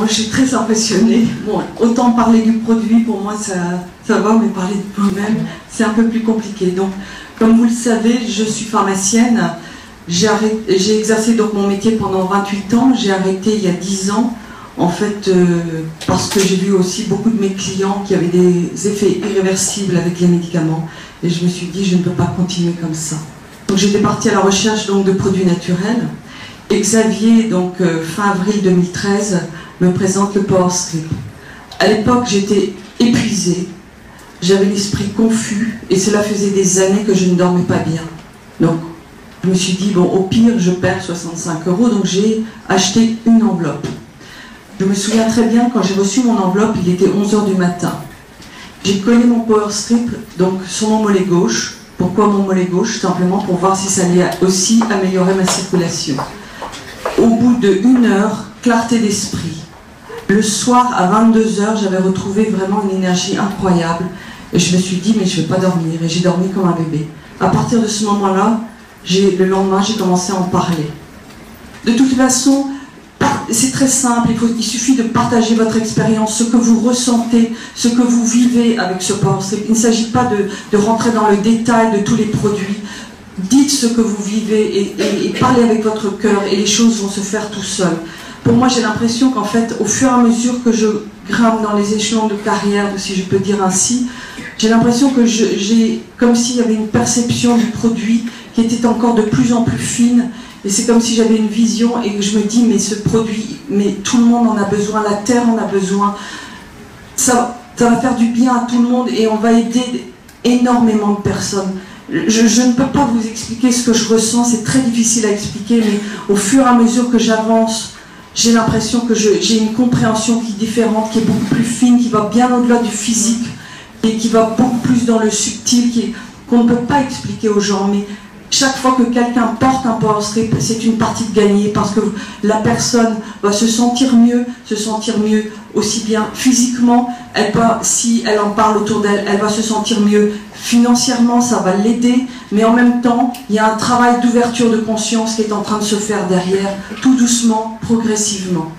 Moi, je suis très impressionnée. Bon, autant parler du produit, pour moi, ça va, mais parler de vous-même, c'est un peu plus compliqué. Donc, comme vous le savez, je suis pharmacienne. J'ai exercé donc mon métier pendant 28 ans. J'ai arrêté il y a 10 ans, en fait, parce que j'ai vu aussi beaucoup de mes clients qui avaient des effets irréversibles avec les médicaments. Et je me suis dit, je ne peux pas continuer comme ça. Donc, j'étais partie à la recherche donc, de produits naturels. Et Xavier, donc fin avril 2013, me présente le Power Strip. À l'époque, j'étais épuisée, j'avais l'esprit confus, et cela faisait des années que je ne dormais pas bien. Donc, je me suis dit, bon, au pire, je perds 65 €, donc j'ai acheté une enveloppe. Je me souviens très bien, quand j'ai reçu mon enveloppe, il était 11 h du matin. J'ai collé mon Power Strip donc, sur mon mollet gauche. Pourquoi mon mollet gauche? Simplement pour voir si ça allait aussi améliorer ma circulation. Au bout de 1 heure, clarté d'esprit. Le soir, à 22 h, j'avais retrouvé vraiment une énergie incroyable. Et je me suis dit, mais je ne vais pas dormir. Et j'ai dormi comme un bébé. À partir de ce moment-là, le lendemain, j'ai commencé à en parler. De toute façon, c'est très simple. Il suffit de partager votre expérience, ce que vous ressentez, ce que vous vivez avec ce Power Strip. Il ne s'agit pas de rentrer dans le détail de tous les produits. Dites ce que vous vivez et parlez avec votre cœur et les choses vont se faire tout seul. Pour moi, j'ai l'impression qu'en fait, au fur et à mesure que je grimpe dans les échelons de carrière, si je peux dire ainsi, j'ai l'impression que j'ai comme s'il y avait une perception du produit qui était encore de plus en plus fine. Et c'est comme si j'avais une vision et que je me dis, mais ce produit, mais tout le monde en a besoin, la Terre en a besoin. Ça va faire du bien à tout le monde et on va aider énormément de personnes. Je ne peux pas vous expliquer ce que je ressens, c'est très difficile à expliquer, mais au fur et à mesure que j'avance, j'ai l'impression que j'ai une compréhension qui est différente, qui est beaucoup plus fine, qui va bien au-delà du physique, et qui va beaucoup plus dans le subtil, qu'on ne peut pas expliquer aux gens. Mais chaque fois que quelqu'un porte un Power Strip, c'est une partie de gagner, parce que la personne va se sentir mieux aussi bien physiquement, si elle en parle autour d'elle, elle va se sentir mieux financièrement, ça va l'aider, mais en même temps, il y a un travail d'ouverture de conscience qui est en train de se faire derrière, tout doucement, progressivement.